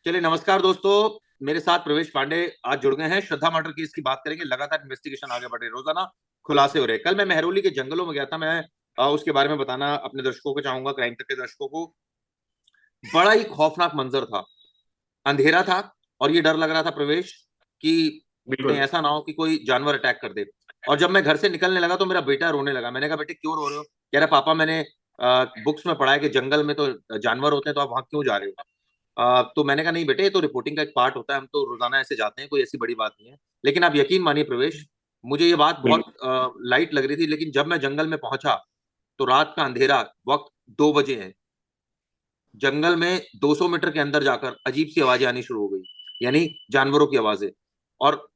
चलिए, नमस्कार दोस्तों। मेरे साथ प्रवेश पांडे आज जुड़ गए हैं। श्रद्धा मर्डर केस की बात करेंगे। लगातार इन्वेस्टिगेशन आगे बढ़ रही है, रोजाना खुलासे हो रहे हैं। कल मैं मेहरौली के जंगलों में गया था। मैं उसके बारे में बताना अपने दर्शकों को चाहूंगा, क्राइम तक के दर्शकों को। बड़ा ही खौफनाक मंजर था। अंधेरा था और ये डर लग रहा था प्रवेश कि कहीं बिल्कुल। ऐसा ना हो कि कोई जानवर अटैक कर दे। और जब मैं घर से निकलने लगा तो मेरा बेटा रोने लगा। मैंने कहा, बेटे क्यों रो रहे हो? कह रहा, पापा मैंने बुक्स में पढ़ा है कि जंगल में तो जानवर होते हैं, तो आप वहां क्यों जा रहे हो? तो मैंने कहा, नहीं बेटे, ये तो रिपोर्टिंग का एक पार्ट होता है, हम तो रोजाना ऐसे जाते हैं, कोई ऐसी बड़ी बात नहीं है। लेकिन आप यकीन मानिए प्रवेश, मुझे ये बात बहुत बिल्कुल। लाइट लग रही थी, लेकिन जब मैं जंगल में पहुंचा तो रात का अंधेरा, वक्त 2 बजे है। जंगल में 200 मीटर के अंदर जाकर अजीब सी आवाजें आनी शुरू हो गई, यानी जानवरों की आवाजें। और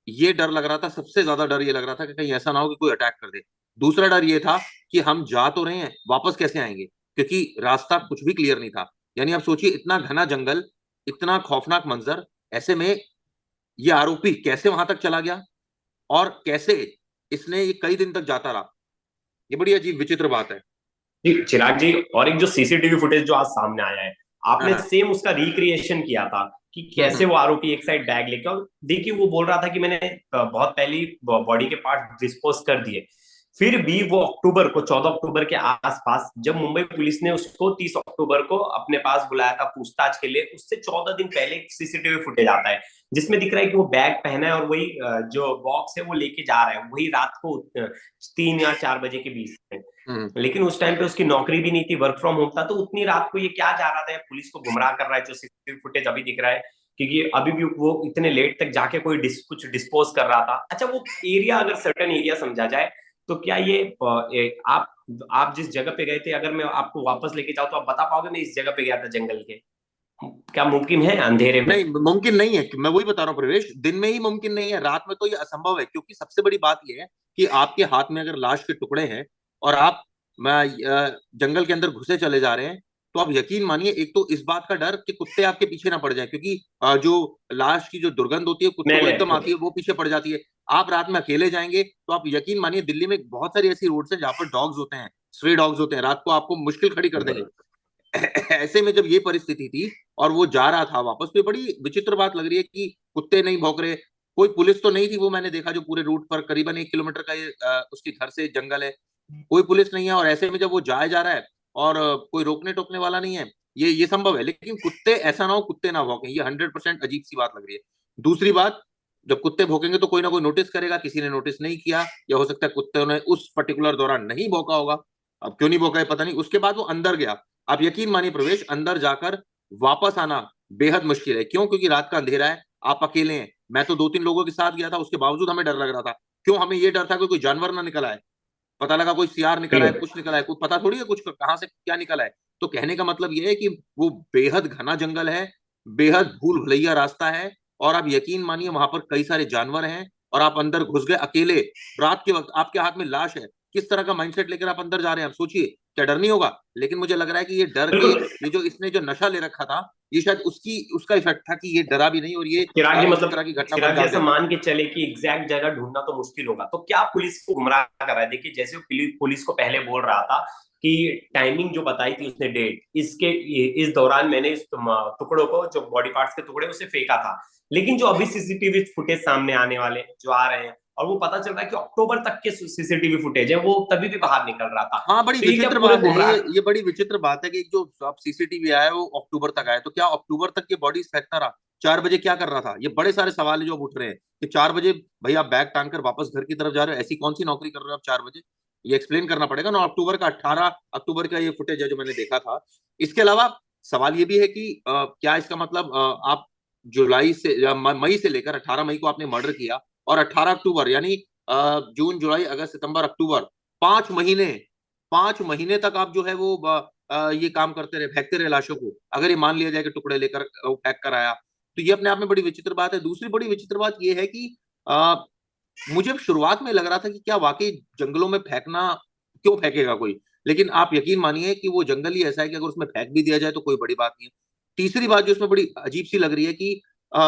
ये डर लग रहा था, सबसे ज्यादा डर ये लग रहा था कि कहीं ऐसा ना हो कि कोई अटैक कर दे। दूसरा डर ये था कि हम जा तो रहे हैं, वापस कैसे आएंगे, क्योंकि रास्ता कुछ भी क्लियर नहीं था। यानी आप सोचिए, इतना घना जंगल, इतना खौफनाक मंजर, ऐसे में ये आरोपी कैसे वहां तक चला गया और कैसे इसने ये कई दिन तक जाता रहा, ये बड़ी अजीब विचित्र बात है। जी चिराग जी, और एक जो सीसीटीवी फुटेज जो आज सामने आया है, हाँ आपने हाँ। सेम उसका रिक्रिएशन किया था कि कैसे हम्म। वो आरोपी एक साइड बैग लेके, और देखिए वो बोल रहा था कि मैंने बहुत पहले बॉडी के पार्ट डिस्पोज कर दिए। फिर भी वो अक्टूबर को, 14 अक्टूबर के आसपास, जब मुंबई पुलिस ने उसको 30 अक्टूबर को अपने पास बुलाया था पूछताछ के लिए, उससे 14 दिन पहले एक सीसीटीवी फुटेज आता है जिसमें दिख रहा है कि वो बैग पहना है और वही जो बॉक्स है वो लेके जा रहा है, वही रात को 3 या 4 बजे के बीच में। हम्म। लेकिन उस टाइम पे उसकी नौकरी भी नहीं थी, वर्क फ्रॉम होम था, तो उतनी रात को ये क्या जा रहा था, या पुलिस को गुमराह कर रहा है, जो सीसीटीवी फुटेज अभी दिख रहा है। क्योंकि अभी भी वो इतने लेट तक जाके कोई कुछ डिस्पोज कर रहा था। अच्छा, वो एरिया अगर सर्टेन एरिया समझा जाए, तो क्या ये आप जिस जगह पे गए थे, अगर मैं आपको वापस लेके जाऊँ तो आप बता पाओगे मैं इस जगह पे गया था जंगल के? क्या मुमकिन है अंधेरे में? नहीं, मुमकिन नहीं है। मैं वही बता रहा हूँ प्रवेश, दिन में ही मुमकिन नहीं है, रात में तो ये असंभव है। क्योंकि सबसे बड़ी बात ये है कि आपके हाथ में अगर लाश के टुकड़े हैं और आप जंगल के अंदर घुसे चले जा रहे हैं, तो आप यकीन मानिए, एक तो इस बात का डर कि कुत्ते आपके पीछे ना पड़ जाए, क्योंकि जो लाश की जो दुर्गंध होती है कुत्तों को नहीं एकदम आती नहीं। है, वो पीछे पड़ जाती है। आप रात में अकेले जाएंगे तो आप यकीन मानिए, दिल्ली में बहुत सारी ऐसी रोड्स हैं जहां पर डॉग्स होते हैं, स्ट्रे डॉग्स होते हैं, रात को आपको मुश्किल खड़ी कर देंगे। ऐसे में जब ये परिस्थिति थी और वो जा रहा था वापस, तो बड़ी विचित्र बात लग रही है कि कुत्ते नहीं भौंक रहे, कोई पुलिस तो नहीं थी। वो मैंने देखा, जो पूरे रूट पर करीबन 1 किलोमीटर का ये उसके घर से जंगल है, कोई पुलिस नहीं है। और ऐसे में जब वो जाए जा रहा है और कोई रोकने टोकने वाला नहीं है, ये संभव है। लेकिन कुत्ते, ऐसा ना हो कुत्ते ना भौंके, ये 100% अजीब सी बात लग रही है। दूसरी बात, जब कुत्ते भौंकेंगे तो कोई ना कोई नोटिस करेगा, किसी ने नोटिस नहीं किया, या हो सकता है कुत्ते ने उस पर्टिकुलर दौरान नहीं भौंका होगा। अब क्यों नहीं भौंका है पता नहीं। उसके बाद वो अंदर गया। आप यकीन मानिए प्रवेश, अंदर जाकर वापस आना बेहद मुश्किल है। क्यों? क्योंकि रात का अंधेरा है, आप अकेले हैं। मैं तो 2-3 लोगों के साथ गया था, उसके बावजूद हमें डर लग रहा था। क्यों? हमें ये डर था कि कोई जानवर ना निकल आए। पता लगा कोई सियार निकल आए, बिल्कुल। कुछ निकल आए, कुछ पता थोड़ी है कुछ कहां से क्या निकल आए। तो कहने का मतलब ये है कि वो बेहद घना जंगल है, बेहद भूल भुलैया रास्ता है। और आप यकीन मानिए, वहां पर कई सारे जानवर हैं और आप अंदर घुस गए अकेले, रात के वक्त, आपके हाथ में लाश है। किस तरह का माइंडसेट लेकर आप अंदर जा रहे हैं? आप सोचिए, क्या डर नहीं होगा? लेकिन मुझे लग रहा है कि ये डर के, बिल्कुल। ये जो इसने जो नशा ले रखा था, ये शायद उसकी उसका इफेक्ट था कि ये डरा भी नहीं और ये चिराग जी, इस मतलब तरह की घटना को चिराग अंजाम जैसा देता। मान के चले कि एग्जैक्ट जगह ढूंढना तो मुश्किल होगा, तो क्या पुलिस को गुमराह कर रहा है? देखिए, जैसे वो पुलिस को पहले बोल रहा था कि टाइमिंग जो बताई थी उसने, डेट, इसके इस दौरान मैंने इस टुकड़ों को, जो बॉडी पार्ट्स के टुकड़े, उसे फेंका था। लेकिन जो अभी सीसीटीवी फुटेज सामने आने वाले जो आ रहे हैं, और वो पता चल रहा है कि अक्टूबर तक के सीसीटीवी फुटेज है, वो तभी भी बाहर निकल रहा था। हाँ, बड़ी तो ये क्या विचित्र पूरे बात है गुमराह? ये बड़ी विचित्र बात है कि जो अब सीसीटीवी आया है वो अक्टूबर तक आया, तो क्या अक्टूबर तक ये बॉडी फेंकता रहा? 4 बजे क्या कर रहा था? ये बड़े सारे सवाल है जो अब उठ रहे हैं कि 4 बजे, भाई आप बैग टांग कर वापस घर की तरफ जा रहे हो, ऐसी कौन सी नौकरी कर रहे हो आप 4 बजे? ये एक्सप्लेन करना पड़ेगा ना। अक्टूबर का 18 अक्टूबर का ये फुटेज है जो मैंने देखा था। इसके अलावा सवाल ये भी है कि क्या इसका मतलब, आप जुलाई से या मई से लेकर 18 मई को आपने मर्डर किया, और 18 अक्टूबर यानी जून जुलाई अगस्त सितंबर अक्टूबर, 5 महीने, 5 महीने तक आप जो है वो ये काम करते रहे, फेंकते रहे लाशों को। अगर ये मान लिया जाए कि टुकड़े लेकर वो फेंक कर आया, तो ये अपने आप में बड़ी विचित्र बात है। दूसरी बड़ी विचित्र बात ये है कि मुझे शुरुआत में लग रहा था कि क्या वाकई जंगलों में फेंकना, क्यों फेंकेगा कोई? लेकिन आप यकीन मानिए कि वो जंगल ही ऐसा है कि अगर उसमें फेंक भी दिया जाए तो कोई बड़ी बात नहीं है। तीसरी बात जो इसमें बड़ी अजीब सी लग रही है कि अ,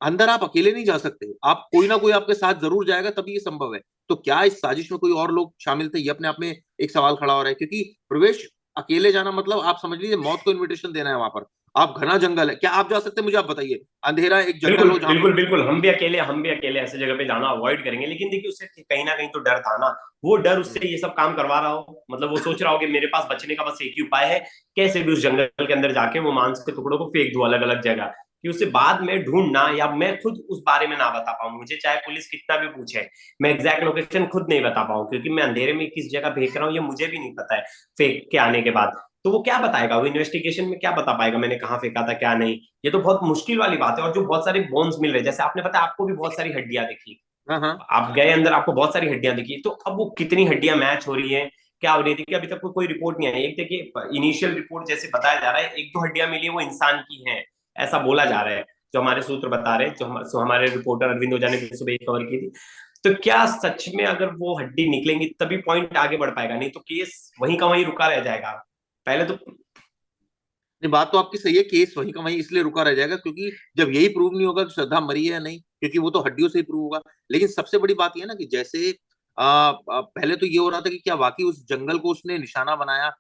अंदर आप अकेले नहीं जा सकते, आप कोई ना कोई आपके साथ जरूर जाएगा, तभी ये संभव है। तो क्या इस साजिश में कोई और लोग शामिल थे? ये अपने आप में एक सवाल खड़ा हो रहा है। क्योंकि प्रवेश, अकेले जाना मतलब आप समझ लीजिए मौत को इनविटेशन देना है वहां पर। आप, घना जंगल है, क्या आप जा सकते हैं? मुझे आप बताइए, अंधेरा एक जंगल बिल्कुल हो जहाँ बिल्कुल बिल्कुल, हम भी अकेले ऐसे जगह पे जाना अवॉइड करेंगे, लेकिन देखिए उससे कहीं ना कहीं तो डर था ना। वो डर पे। उससे ये सब काम करवा रहा हो, मतलब वो सोच रहा हो कि मेरे पास बचने का बस एक ही उपाय है, कैसे भी उस जंगल के अंदर जाके वो मांस के टुकड़ों को फेंक दूं अलग अलग जगह, कि उसे बाद में ढूंढना, या मैं खुद उस बारे में ना बता पाऊं, मुझे चाहे पुलिस कितना भी पूछे, मैं एग्जैक्ट लोकेशन खुद नहीं बता पाऊं, क्योंकि मैं अंधेरे में किस जगह फेंक रहा हूँ ये मुझे भी नहीं पता है फेंक के आने के बाद। तो वो क्या बताएगा, वो इन्वेस्टिगेशन में क्या बता पाएगा मैंने कहाँ फेंका था क्या नहीं। ये तो बहुत मुश्किल वाली बात है। और जो बहुत सारे बोन्स मिल रहे हैं, जैसे आपने पता, आपको भी बहुत सारी हड्डियां दिखी, हाँ हाँ। आप गए अंदर, आपको बहुत सारी हड्डियां दिखी, तो अब वो कितनी हड्डियां मैच हो रही है, क्या हो रही थी, कि अभी तक कोई रिपोर्ट नहीं आई। एक देखिए इनिशियल रिपोर्ट जैसे बताया जा रहा है, एक दो हड्डियां मिली है वो इंसान की हैं, ऐसा बोला जा रहा है, जो हमारे सूत्र बता रहे हैं, जो हमारे रिपोर्टर अरविंद ओझा ने भी सुबह कवर की थी। तो क्या सच में अगर वो हड्डी निकलेंगी तभी पॉइंट आगे बढ़ पाएगा, नहीं तो केस वहीं का वहीं रुका रह जाएगा। पहले तो नहीं, बात तो आपकी सही है, केस वहीं का वहीं इसलिए रुका रह जाएगा क्योंकि जब यही प्रूव नहीं होगा कि श्रद्धा मरी है या नहीं, क्योंकि वो तो हड्डियों से ही प्रूव होगा। लेकिन सबसे बड़ी बात यह है ना कि जैसे पहले तो ये हो रहा था कि क्या वाकई उस जंगल को उसने निशाना बनाया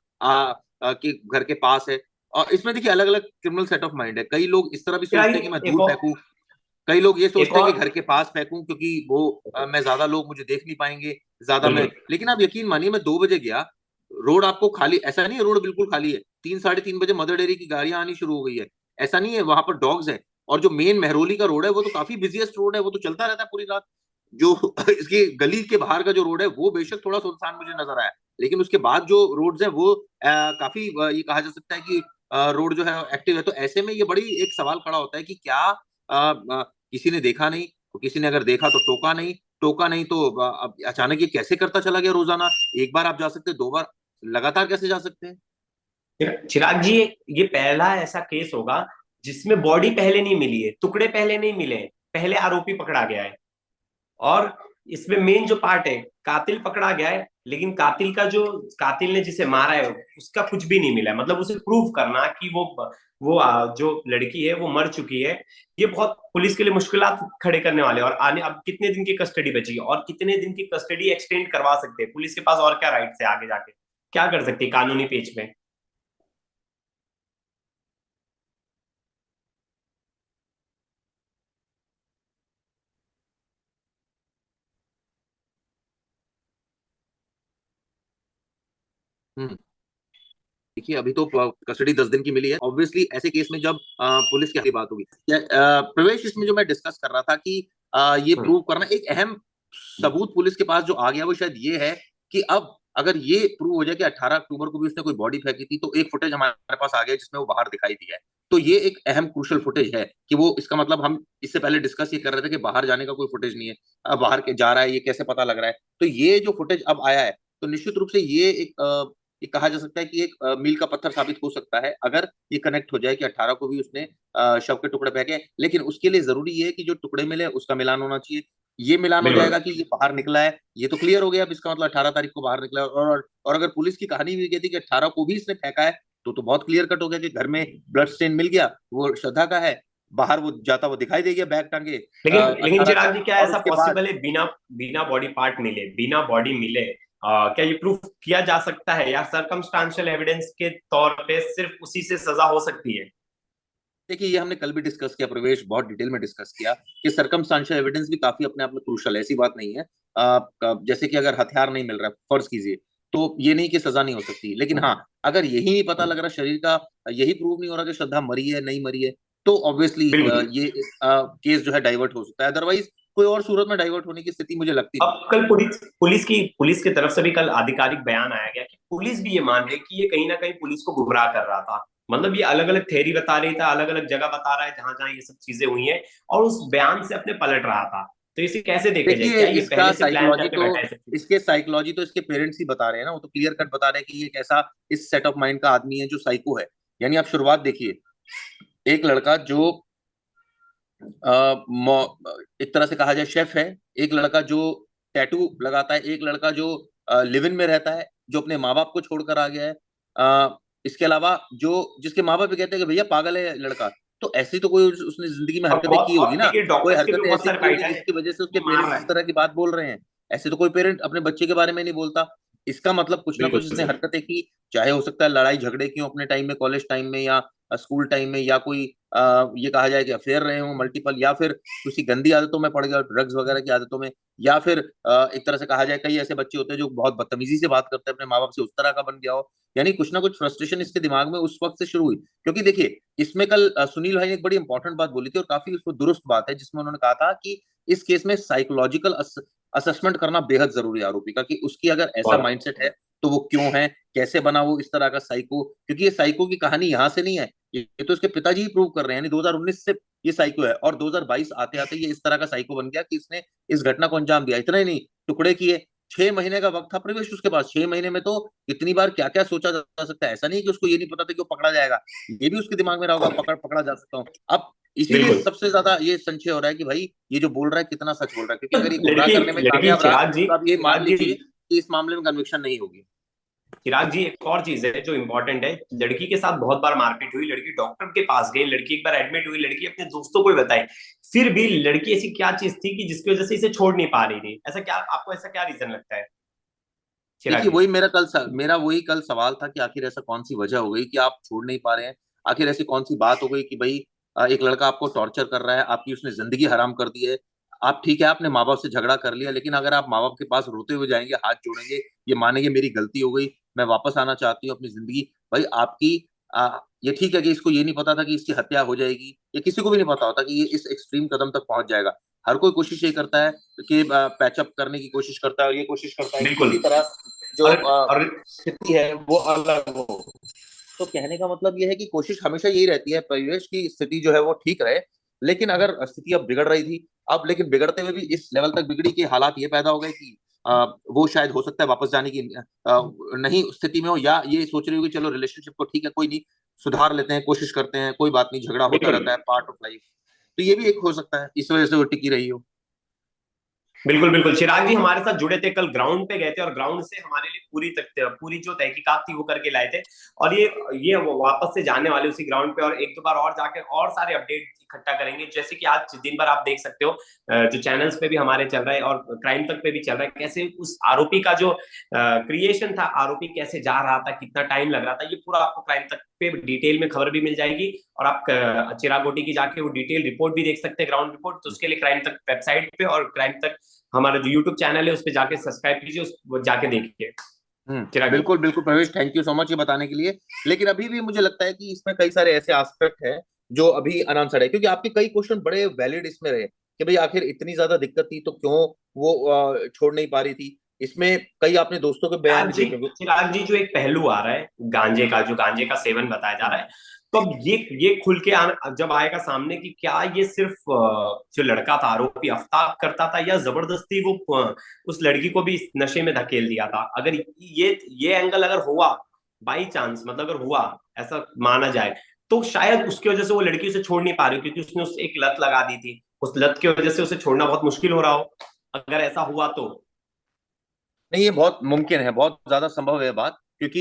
कि घर के पास है। और इसमें देखिए अलग अलग क्रिमिनल सेट ऑफ माइंड है। कई लोग इस तरह भी क्या सोचते हैं कि मैं एक दूर और फेंकूं, कई लोग ये एक सोचते हैं कि और घर के पास फेंकूं क्योंकि वो मैं ज्यादा लोग मुझे देख नहीं पाएंगे, ज्यादा मैं। बिल्कुल लेकिन आप यकीन मानिए, मैं 2 बजे गया, रोड आपको खाली, ऐसा नहीं है रोड बिल्कुल खाली है। 3 साढ़े 3 बजे मदर डेयरी की गाड़ियां आनी शुरू हो गई है, ऐसा नहीं है, वहां पर डॉग्स हैं। और जो मेन मेहरोली का रोड है वो तो काफी बिजिएस्ट रोड है, वो तो चलता रहता है पूरी रात। जो इसकी गली के बाहर का जो रोड है वो बेशक थोड़ा सुनसान मुझे नजर आया, लेकिन उसके बाद जो रोड्स है वो काफी ये कहा जा सकता है कि रोड जो है एक्टिव है। तो ऐसे में ये बड़ी एक सवाल खड़ा होता है कि क्या किसी ने देखा नहीं, तो किसी ने अगर देखा तो टोका नहीं, टोका नहीं तो अब अचानक ये कैसे करता चला गया रोजाना? एक बार आप जा सकते हैं, 2 बार लगातार कैसे जा सकते हैं? चिराग जी, ये पहला ऐसा केस होगा जिसमें बॉडी पहले नहीं मिली है, टुकड़े पहले नहीं मिले हैं, पहले आरोपी पकड़ा गया है। और इसमें मेन जो पार्ट है, कातिल पकड़ा गया है, लेकिन कातिल ने जिसे मारा है उसका कुछ भी नहीं मिला है। मतलब उसे प्रूव करना कि जो लड़की है वो मर चुकी है, ये बहुत पुलिस के लिए मुश्किलात खड़े करने वाले हैं। और आने अब कितने दिन की कस्टडी बची है, और कितने दिन की कस्टडी एक्सटेंड करवा सकते हैं पुलिस के पास, और क्या राइट्स है आगे जाके, क्या कर सकती है कानूनी पेच में। हम्म। देखिए अभी तो कस्टडी 10 दिन की मिली है। ऑब्वियसली ऐसे केस में जब पुलिस की बात होगी, प्रवेश, इसमें जो मैं डिस्कस कर रहा था कि ये हम्म, प्रूव करना, एक अहम सबूत पुलिस के पास जो आ गया वो शायद ये है कि अब अगर ये प्रूव हो जाए कि 18 अक्टूबर को भी उसने कोई बॉडी फेंकी थी, तो एक फुटेज हमारे पास आ गया जिसमें वो बाहर दिखाई दिया है। तो ये एक अहम क्रूशल फुटेज है कि वो, इसका मतलब हम इससे पहले डिस्कस ये कर रहे थे कि बाहर जाने का कोई फुटेज नहीं है, अब बाहर के जा रहा है, ये कैसे पता लग रहा है? तो ये जो फुटेज अब आया है, तो निश्चित रूप से ये एक ये कहा जा सकता है कि एक मील का पत्थर साबित हो सकता है अगर ये कनेक्ट हो जाए कि 18 को भी उसने शव के टुकड़े फेंके। लेकिन उसके लिए जरूरी है कि जो टुकड़े मिले उसका मिलान होना चाहिए। ये मिलान हो बिल्कुल जाएगा कि ये बाहर निकला है, ये तो क्लियर हो गया। अब इसका मतलब 18 तारीख को बाहर निकला है। और अगर पुलिस की कहानी भी कहती कि 18 को भी इसने फेंका है, तो बहुत क्लियर कट हो गया कि घर में ब्लड स्टेन मिल गया, वो श्रद्धा का है, बाहर वो जाता वो दिखाई देगा बैग टांगे लेकिन 18 चिराग को। जी, क्या और ऐसा उसके बाद पॉसिबल है, बिना बिना बॉडी पार्ट मिले, बिना बॉडी मिले, क्या ये प्रूफ किया जा सकता है, या सरकमस्टांशियल एविडेंस के तौर पे सिर्फ उसी से सजा हो सकती है। देखिए ये हमने कल भी डिस्कस किया, प्रवेश, बहुत डिटेल में डिस्कस किया कि सरकमस्टांशियल एविडेंस भी काफी अपने आप में क्रूशल है, ऐसी बात नहीं है। जैसे कि अगर हथियार नहीं मिल रहा है, फर्ज कीजिए, तो ये नहीं कि सजा नहीं हो सकती, लेकिन हाँ, अगर यही नहीं पता लग रहा शरीर का, यही प्रूव नहीं हो रहा कि श्रद्धा मरी है नहीं मरी है, तो ऑब्वियसली बिल्कुल। ये केस जो है डाइवर्ट हो सकता है। अदरवाइज कोई और सूरत में डाइवर्ट होने की स्थिति मुझे लगती नहीं। अब कल पुलिस की तरफ से भी कल आधिकारिक बयान आया गया कि पुलिस भी ये मान रही है कि ये कहीं ना कहीं पुलिस को गुमराह कर रहा था। मतलब ये अलग अलग थ्योरी बता रही था, अलग अलग जगह बता रहा है जहां जहां ये सब चीजें हुई हैं, और उस बयान से अपने पलट रहा था। तो इसे कैसे देखा जाए, देखिए क्या ये इसका पहले से प्लान साइकोलॉजी करके तो, बैठा है सब चीज? इसके साइकोलॉजी तो इसके पेरेंट्स ही बता रहे हैं ना, वो तो क्लियर कट बता रहे हैं कि ये एक ऐसा इस सेट ऑफ माइंड का आदमी है जो साइको है। यानी आप शुरुआत देखिए, एक लड़का जो एक तरह से कहा जाए शेफ है, एक लड़का जो टैटू लगाता है, एक लड़का जो लिव इन में रहता है, जो अपने माँ बाप को छोड़कर आ गया है, इसके अलावा जो जिसके माँ बाप भी कहते हैं कि भैया पागल है लड़का। तो ऐसी तो कोई उसने जिंदगी में हरकतें की और होगी ना, देखिए कोई डॉक्टर्स के भी हरकतें बहुत ऐसी सारे की बाइट होगी है, जिसकी वजह से उसके वो मार पेरेंट्स रहा इस है। तरह की बात बोल रहे हैं। ऐसे तो कोई पेरेंट अपने बच्चे के बारे में नहीं बोलता। इसका मतलब कुछ ना कुछ बिल्कुल इसने सही। हरकतें की चाहे हो सकता है लड़ाई झगड़े क्यों अपने टाइम में, कॉलेज टाइम में या स्कूल टाइम में, या कोई ये कहा जाए कि अफेयर रहे हो मल्टीपल, या फिर किसी गंदी आदतों में पड़ गया, ड्रग्स वगैरह की आदतों में, या फिर एक तरह से कहा जाए कई ऐसे बच्चे होते हैं जो बहुत बदतमीजी से बात करते हैं अपने माँ बाप से, उस तरह का बन गया हो। यानी कुछ ना कुछ फ्रस्ट्रेशन इसके दिमाग में उस वक्त से शुरू हुई। क्योंकि देखिए, इसमें कल सुनील भाई ने एक बड़ी इंपॉर्टेंट बात बोली थी और काफी उसको दुरुस्त बात है, जिसमें उन्होंने कहा था कि इस केस में साइकोलॉजिकल असेसमेंट करना बेहद जरूरी है आरोपी का, कि उसकी अगर ऐसा बहुत माइंडसेट है तो वो क्यों है, कैसे बना वो इस तरह का साइको। क्योंकि ये साइको की कहानी यहाँ से नहीं है, ये तो इसके पिताजी ही प्रूव कर रहे हैं। यानी 2019 से ये साइको है और 2022 आते आते ये इस तरह का साइको बन गया कि इसने इस घटना को अंजाम दिया। इतना ही नहीं, टुकड़े किए। 6 महीने का वक्त था प्रवेश उसके पास, 6 महीने में तो कितनी बार क्या क्या सोचा जा सकता है। ऐसा नहीं कि उसको ये नहीं पता था कि वो पकड़ा जाएगा, ये भी उसके दिमाग में रहा होगा, पकड़ा जा सकता हूँ। अब इसीलिए बिल्कुल। सबसे ज्यादा ये संशय हो रहा है कि भाई ये जो बोल रहा है कितना सच बोल रहा है, क्योंकि अगर ये गुमराह लड़की करने में लड़की कामयाब रहा तो आप ये मान चिराग जी, लीजिए कि इस मामले में कन्विक्शन नहीं होगी। चिराग जी, एक और चीज है जो इम्पोर्टेंट है। लड़की के साथ बहुत बार मारपीट हुई, लड़की डॉक्टर के पास गई, लड़की एक बार एडमिट हुई, लड़की अपने दोस्तों को भी बताई, फिर भी लड़की ऐसी क्या चीज थी कि जिसकी वजह से इसे छोड़ नहीं पा रही थी? ऐसा क्या, आपको ऐसा क्या रीजन लगता है चिराग देखिए, जी? मेरा वही कल सवाल था कि आखिर ऐसा कौन सी वजह हो गई कि आप छोड़ नहीं पा रहे हैं। आखिर ऐसी कौन सी बात हो गई कि भाई एक लड़का आपको टॉर्चर कर रहा है, आपकी उसने जिंदगी हराम कर दी है। आप ठीक है, आपने माँ बाप से झगड़ा कर लिया, लेकिन अगर आप माँ बाप के पास रोते हुए जाएंगे, हाथ जोड़ेंगे, ये मानेंगे मेरी गलती हो गई, मैं वापस आना चाहती हूँ अपनी जिंदगी। भाई आपकी ये ठीक है कि इसको ये नहीं पता था कि इसकी हत्या हो जाएगी, ये किसी को भी नहीं पता होता कि ये इस एक्सट्रीम कदम तक पहुंच जाएगा। हर कोई कोशिश ये करता है कि पैचअप करने की कोशिश करता है, और ये कोशिश करता है कि बिल्कुल। किसी तरह जो और स्थिति है वो अलग हो। तो कहने का मतलब ये है कि कोशिश हमेशा यही रहती है, परिवेश की स्थिति जो है वो ठीक रहे। लेकिन अगर स्थिति अब बिगड़ रही थी, अब लेकिन बिगड़ते हुए भी इस लेवल तक बिगड़ी कि हालात ये पैदा हो गए कि वो शायद हो सकता है वापस जाने की नहीं स्थिति में हो, या ये सोच रही हो कि चलो रिलेशनशिप को ठीक है, कोई नहीं, सुधार लेते हैं, कोशिश करते हैं, कोई बात नहीं, झगड़ा होता बिल्कुल रहता है, पार्ट ऑफ लाइफ। तो ये भी एक हो सकता है, इस वजह से वो टिकी रही हो। बिल्कुल बिल्कुल। चिराग जी हमारे साथ जुड़े थे, कल ग्राउंड पे गए थे और ग्राउंड से हमारे लिए पूरी जो तहकीकात थी वो करके लाए थे। और ये वो वापस से जाने वाले उसी ग्राउंड पे, और एक दो बार और जाके और सारे अपडेट इकट्ठा करेंगे। जैसे कि आज दिन भर आप देख सकते हो जो चैनल्स पे भी हमारे चल रहा है और क्राइम तक पे भी चल रहा है, कैसे उस आरोपी का जो क्रिएशन था, आरोपी कैसे जा रहा था, कितना टाइम लग रहा था, ये पूरा आपको क्राइम तक पे डिटेल में खबर भी मिल जाएगी। और आप चिराग गोटी की जाके वो डिटेल रिपोर्ट भी देख सकते हैं, ग्राउंड रिपोर्ट। तो उसके लिए क्राइम तक वेबसाइट पे और क्राइम तक हमारा जो यूट्यूब चैनल है उस पर जाके सब्सक्राइब कीजिए, उस जाके देखिए। चिराग जी। बिल्कुल बिल्कुल प्रवेश, थैंक यू सो मच ये बताने के लिए। लेकिन अभी भी मुझे लगता है कि इसमें कई सारे ऐसे एस्पेक्ट हैं जो अभी अनआंसर्ड है, क्योंकि आपके कई क्वेश्चन बड़े वैलिड इसमें रहे कि भाई आखिर इतनी ज्यादा दिक्कत थी तो क्यों वो छोड़ नहीं पा रही थी। इसमें कई आपने दोस्तों के बयान भी देखे होंगे। चिराग जी, जो एक पहलू आ रहा है गांजे का, जो गांजे का सेवन बताया जा रहा है, तो अब ये खुल के जब आएगा सामने कि क्या ये सिर्फ जो लड़का था आरोपी आफ्ताब करता था, या जबरदस्ती वो उस लड़की को भी इस नशे में धकेल दिया था। अगर ये एंगल अगर हुआ बाई चांस, मतलब अगर हुआ, ऐसा माना जाए, तो शायद उसकी वजह से वो लड़की उसे छोड़ नहीं पा रही, क्योंकि उसने उसे एक लत लगा दी थी, उस लत की वजह से उसे छोड़ना बहुत मुश्किल हो रहा हो, अगर ऐसा हुआ तो। नहीं, ये बहुत मुमकिन है, बहुत ज्यादा संभव है बात, क्योंकि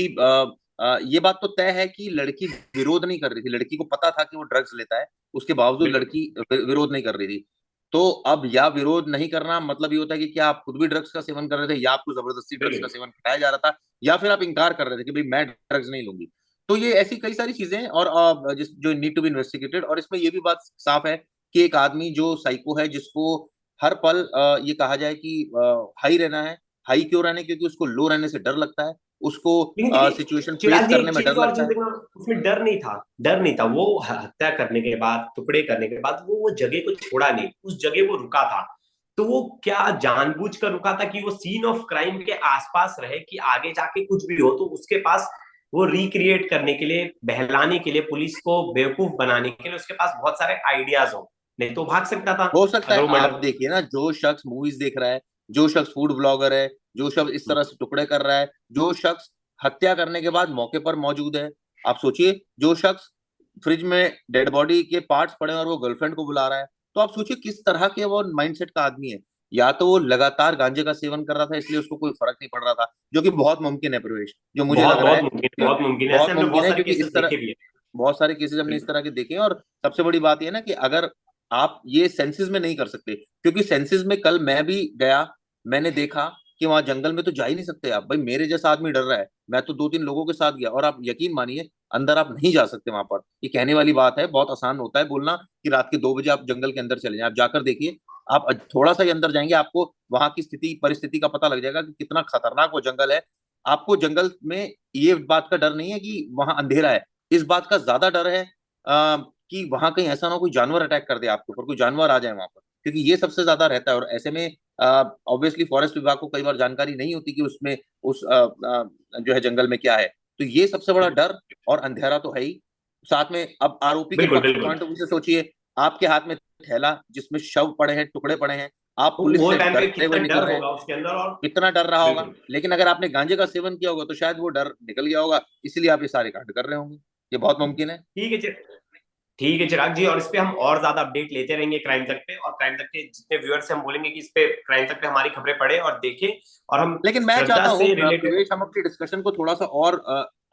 ये बात तो तय है कि लड़की विरोध नहीं कर रही थी, लड़की को पता था कि वो ड्रग्स लेता है, उसके बावजूद बिल्कुल लड़की विरोध नहीं कर रही थी। तो अब या विरोध नहीं करना मतलब ये होता है कि क्या आप खुद भी ड्रग्स का सेवन कर रहे थे, या आपको जबरदस्ती ड्रग्स का बिल्कुल। सेवन कराया जा रहा था, या फिर आप इनकार कर रहे थे कि भाई मैं ड्रग्स नहीं लूंगी। तो ये ऐसी कई सारी चीजें हैं, और जो नीड टू बी इन्वेस्टिगेटेड। और इसमें ये भी बात साफ है कि एक आदमी जो साइको है, जिसको हर पल ये कहा जाए कि हाई रहना है। हाई क्यों रहने, क्योंकि उसको लो रहने से डर लगता है, उसको लेकिन देखिए सिचुएशन फेस चिराग जी, करने एक में डर चीज और लगता चीज है। देखना, उसमें डर नहीं था, डर नहीं था। वो हत्या करने के बाद, टुकड़े करने के बाद वो जगह को छोड़ा नहीं, उस जगह वो रुका था। तो वो क्या जानबूझ कर रुका था कि वो सीन ऑफ क्राइम के आसपास रहे, कि आगे जाके कुछ भी हो तो उसके पास वो रिक्रिएट करने के लिए, बहलाने के लिए, पुलिस को बेवकूफ बनाने के लिए उसके पास बहुत सारे आइडियाज हो, नहीं तो भाग सकता था हो सकता अगर है, वो आप मर्डर। देखिए ना, जो शख्स मूवीज देख रहा है, जो शख्स फूड ब्लॉगर है, जो शख्स इस तरह से टुकड़े कर रहा है, जो शख्स हत्या करने के बाद मौके पर मौजूद है, आप सोचिए, जो शख्स फ्रिज में डेड बॉडी के पार्ट्स पड़े हैं और वो गर्लफ्रेंड को बुला रहा है, तो आप सोचिए किस तरह के वो माइंडसेट का आदमी है। या तो वो लगातार गांजे का सेवन कर रहा था इसलिए उसको कोई फर्क नहीं पड़ रहा था, जो कि बहुत मुमकिन है प्रवेश, जो मुझे बहुत लग रहा बहुत है मुमकिन है, कि बहुत मुमकिन है, ऐसे बहुत हमने मुमकिन बहुत है, सारे क्योंकि केसेस इस तरह देखे भी है। बहुत सारे केसेस हमने इस तरह के देखे हैं। और सबसे बड़ी बात यह है ना कि अगर आप ये सेंसेस में नहीं कर सकते, क्योंकि सेंसेस में कल मैं भी गया, मैंने देखा कि वहां जंगल में तो जा ही नहीं सकते आप। भाई मेरे जैसा आदमी डर रहा है, मैं तो 2-3 लोगों के साथ गया, और आप यकीन मानिए अंदर आप नहीं जा सकते वहां पर। ये कहने वाली बात है, बहुत आसान होता है बोलना कि रात के 2 बजे आप जंगल के अंदर चले जाएं। आप जाकर देखिए, आप थोड़ा सा ही अंदर जाएंगे, आपको वहां की स्थिति परिस्थिति का पता लग जाएगा कि कितना खतरनाक वो जंगल है। आपको जंगल में ये बात का डर नहीं है कि वहां अंधेरा है, इस बात का ज्यादा डर है कि वहां कहीं ऐसा ना हो कोई जानवर अटैक कर दे आपके ऊपर, कोई जानवर आ जाए वहां पर, क्योंकि ये सबसे ज्यादा रहता है। और ऐसे में ऑब्वियसली फॉरेस्ट विभाग को कई बार जानकारी नहीं होती कि उसमें उस जो है जंगल में क्या है। तो ये सबसे बड़ा डर, और अंधेरा तो है ही। साथ में अब आरोपी के बिल्कुल पक्ष बिल्कुल। पॉइंट ऑफ व्यू से सोचिए, आपके हाथ में थैला जिसमें शव पड़े हैं, टुकड़े पड़े हैं, आप तो पुलिस वो से टाइम पे डरते हुए कितना निकल डर रहे हैं, होगा उसके अंदर। और कितना डर रहा होगा। बिल्कुल। लेकिन अगर आपने गांजे का सेवन किया होगा तो शायद वो डर निकल गया होगा, इसलिए आप ये सारे कांड कर रहे होंगे। ये बहुत मुमकिन है। ठीक है ठीक है चिराग जी, और इस पे हम और ज्यादा अपडेट लेते रहेंगे क्राइम तक पे, और क्राइम तक के जितने व्यूअर्स हैं हम बोलेंगे कि इस पे क्राइम तक पे हमारी खबरें पढ़े और देखें, और हम लेकिन मैं श्रद्धा चाहता हूँ से रिलेटेड। प्रवेश, हम अपनी डिस्कशन को थोड़ा सा और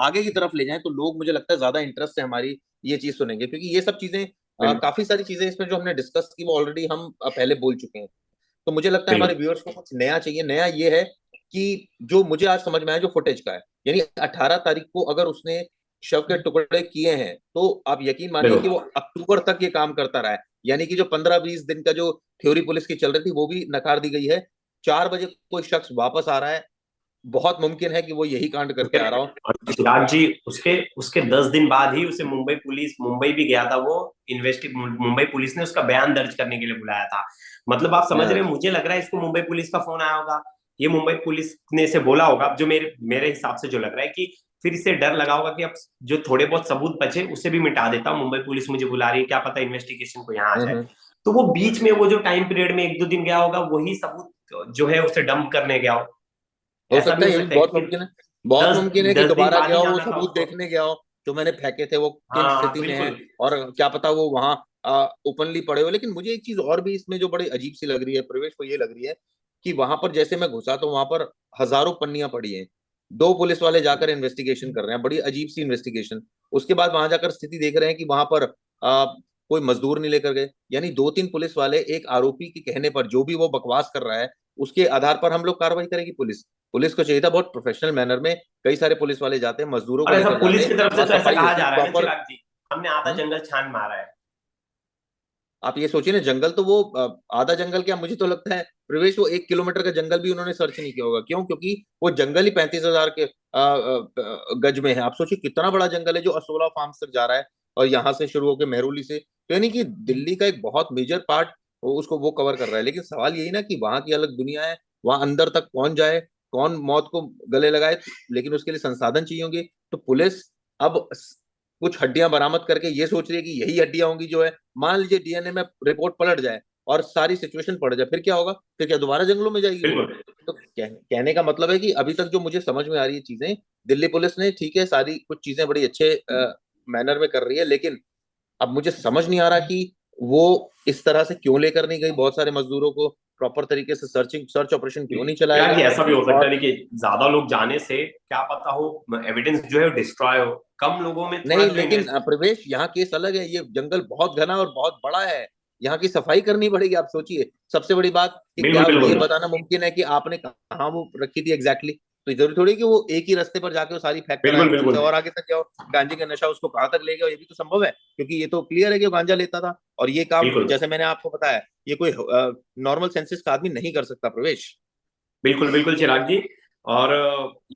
आगे की तरफ ले जाएं, तो लोग मुझे लगता है ज्यादा इंटरेस्ट से हमारी ये चीज सुनेंगे, क्योंकि ये सब चीजें बिल्कुल काफी सारी चीजें इसमें जो हमने डिस्कस की वो ऑलरेडी हम पहले बोल चुके हैं। तो मुझे लगता है हमारे बिल्कुल व्यूअर्स को कुछ नया चाहिए। नया ये है कि जो मुझे आज समझ में आया, जो फुटेज का है, यानी 18 तारीख को अगर उसने शव के टुकड़े किए हैं, तो आप यकीन मानिए कि बिल्कुल वो अक्टूबर तक ये काम करता रहा है। यानी कि जो 15-20 दिन का जो थ्योरी पुलिस की चल रही थी वो भी नकार दी गई है। 4 बजे कोई शख्स वापस आ रहा है, बहुत मुमकिन है कि वो यही कांड करके आ रहा हो। और जिस चिराग जी, उसके उसके 10 दिन बाद ही उसे मुंबई पुलिस, मुंबई भी गया था वो मुंबई पुलिस ने उसका बयान दर्ज करने के लिए बुलाया था। मतलब आप समझ रहे हैं, मुझे लग रहा है इसको मुंबई पुलिस का फोन आया होगा, ये मुंबई पुलिस ने इसे बोला होगा, जो मेरे मेरे हिसाब से जो लग रहा है कि फिर इसे डर लगा होगा कि अब जो थोड़े बहुत सबूत बचे उसे भी मिटा देता हूँ, मुंबई पुलिस मुझे बुला रही है, क्या पता इन्वेस्टिगेशन को यहाँ आ जाए। हम्म, तो वो बीच में वो जो टाइम पीरियड में 1-2 दिन गया होगा, वही सबूत जो है उसे डंप करने गया हो। हो ऐसा भी सकता है, हो ये भी सकता है बहुत कि मुमकिन है। बहुत दस मुमकिन है कि 10 दिन दोबारा बाद गया ही हो, वो जाना था सबूत उसको। देखने गया हो जो मैंने फेंके थे वो किन हाँ स्थिति में है, बिल्कुल और क्या पता वो वहां ओपनली पड़े हो। लेकिन मुझे एक चीज और भी इसमें जो बड़ी अजीब सी लग रही है प्रवेश, वो ये लग रही है कि वहां पर जैसे मैं घुसा तो वहां पर हजारों पन्नियां पड़ी हैं, 2 पुलिस वाले जाकर इन्वेस्टिगेशन कर रहे हैं, बड़ी अजीब सी इन्वेस्टिगेशन। उसके बाद वहां जाकर स्थिति देख रहे हैं कि वहां पर कोई मजदूर नहीं लेकर गए। यानी 2-3 पुलिस वाले एक आरोपी के कहने पर जो भी वो बकवास कर रहा है उसके आधार पर हम लोग कार्रवाई करेगी। पुलिस पुलिस को चाहिए था बहुत प्रोफेशनल मैनर में, कई सारे पुलिस वाले जाते हैं, मजदूरों को और ऐसा लेकर जाते पुलिस हैं, की तरफ से वहां तो ऐसा सफाई कहा होती जा रहा है ना प्रॉपर। चिराग जी, हमने आधा जंगल छान मारा है। आप ये सोचिए ना, जंगल तो वो आधा जंगल क्या, मुझे तो लगता है प्रवेश वो 1 किलोमीटर का जंगल भी उन्होंने सर्च नहीं किया होगा। क्यों? क्योंकि वो जंगल ही 35,000 के गज में है। आप सोचिए कितना बड़ा जंगल है जो असोला फार्म्स तक जा रहा है, और यहाँ से शुरू होकर मेहरौली से, तो यानी कि दिल्ली का एक बहुत मेजर पार्ट उसको वो कवर कर रहा है। लेकिन सवाल यही ना कि वहां की अलग दुनिया है, वहां अंदर तक कौन जाए, कौन मौत को गले लगाए, लेकिन उसके लिए संसाधन चाहिए होंगे। तो पुलिस अब कुछ हड्डियां बरामद करके ये सोच रही है कि यही हड्डियां होंगी जो है। मान लीजिए डीएनए में रिपोर्ट पलट जाए और सारी सिचुएशन पड़ जाए, फिर क्या होगा? फिर क्या दोबारा जंगलों में जाएगी वो? बिल्कुल तो कहने का मतलब है कि अभी तक जो मुझे समझ में आ रही है चीजें, दिल्ली पुलिस ने ठीक है सारी कुछ चीजें बड़ी अच्छे मैनर में कर रही है, लेकिन अब मुझे समझ नहीं आ रहा कि वो इस तरह से क्यों लेकर नहीं गई बहुत सारे मजदूरों को, प्रॉपर तरीके से सर्च ऑपरेशन क्यों नहीं चलाया चिराग जी, गया। ऐसा भी हो सकता है और देखिए, ज्यादा लोग जाने से क्या पता हो एविडेंस जो है डिस्ट्रॉय हो, कम लोगों में थोड़ा नहीं, जो लेकिन इन्वेस्ट। प्रवेश यहाँ केस अलग है, ये जंगल बहुत घना और बहुत बड़ा है, यहाँ की सफाई करनी पड़ेगी। आप सोचिए सबसे बड़ी बात कि बिल्कुल क्या ये बिल्कुल बताना मुमकिन है कि आपने कहाँ वो रखी थी एग्जैक्टली exactly? तो जरूरी थोड़ी कि वो एक ही रास्ते पर जाके वो सारी फेंक कर आए, बिल्कुल हो सकता बिल्कुल है और आगे तक जाओ, गांजे का नशा उसको कहाँ तक ले गया, ये भी तो संभव है, क्योंकि ये तो क्लियर है कि वो गांजा लेता था। और ये काम बिल्कुल जैसे मैंने आपको बताया, ये कोई नॉर्मल सेंसेस का आदमी नहीं कर सकता प्रवेश। बिल्कुल बिल्कुल चिराग जी। और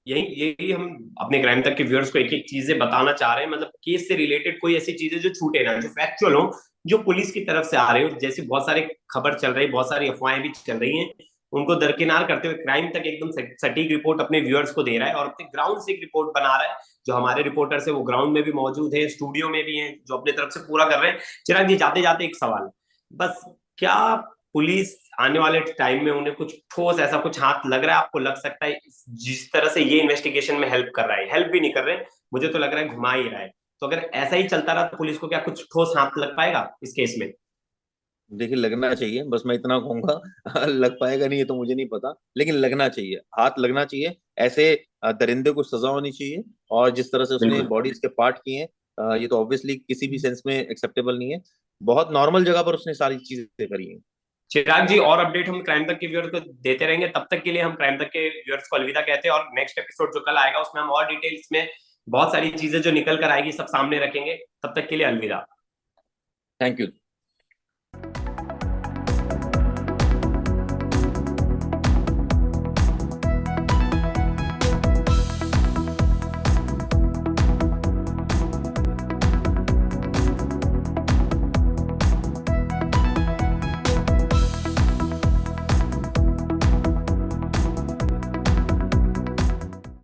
यही यही हम अपने क्राइम तक के व्यूअर्स को एक एक चीजें बताना चाह रहे हैं, मतलब केस से रिलेटेड कोई ऐसी चीजें जो छूटे ना, जो फैक्चुअल हो, जो पुलिस की तरफ से आ रहे हो। जैसे बहुत सारे खबर चल रही, बहुत सारी अफवाहें भी चल रही हैं, उनको दरकिनार करते हुए क्राइम तक एकदम सटीक रिपोर्ट अपने व्यूअर्स को दे रहा है, और अपने ग्राउंड से एक रिपोर्ट बना रहा है। जो हमारे रिपोर्टर्स है वो ग्राउंड में भी मौजूद है, स्टूडियो में भी हैं, जो अपने तरफ से पूरा कर रहे हैं। चिराग जी, जाते जाते एक सवाल, बस, क्या पुलिस आने वाले टाइम में उन्हें कुछ ठोस ऐसा कुछ हाथ लग रहा है, आपको लग सकता है जिस तरह से ये इन्वेस्टिगेशन में हेल्प कर रहा है, हेल्प भी नहीं कर रहे, मुझे तो लग रहा है घुमा ही रहा है। तो अगर ऐसा ही चलता रहा तो पुलिस को क्या कुछ ठोस हाथ लग पाएगा इस केस में? देखिए लगना चाहिए, बस मैं इतना कहूंगा लग पाएगा नहीं ये तो मुझे नहीं पता, लेकिन लगना चाहिए, हाथ लगना चाहिए। ऐसे दरिंदे को सजा होनी चाहिए। और जिस तरह से उसने बिल्कुल बॉडीज के पार्ट किए हैं, ये तो ऑब्वियसली किसी भी सेंस में एक्सेप्टेबल नहीं है। बहुत नॉर्मल जगह पर उसने सारी चीजें करी हैं। चिराग जी, और अपडेट हम क्राइम तक के व्यूअर्स को देते रहेंगे। तब तक के लिए हम क्राइम तक के व्यूअर्स को अलविदा कहते हैं, और नेक्स्ट एपिसोड जो कल आएगा उसमें हम और डिटेल्स में बहुत सारी चीजें जो निकल कर आएगी सब सामने रखेंगे। तब तक के लिए अलविदा। Thank you.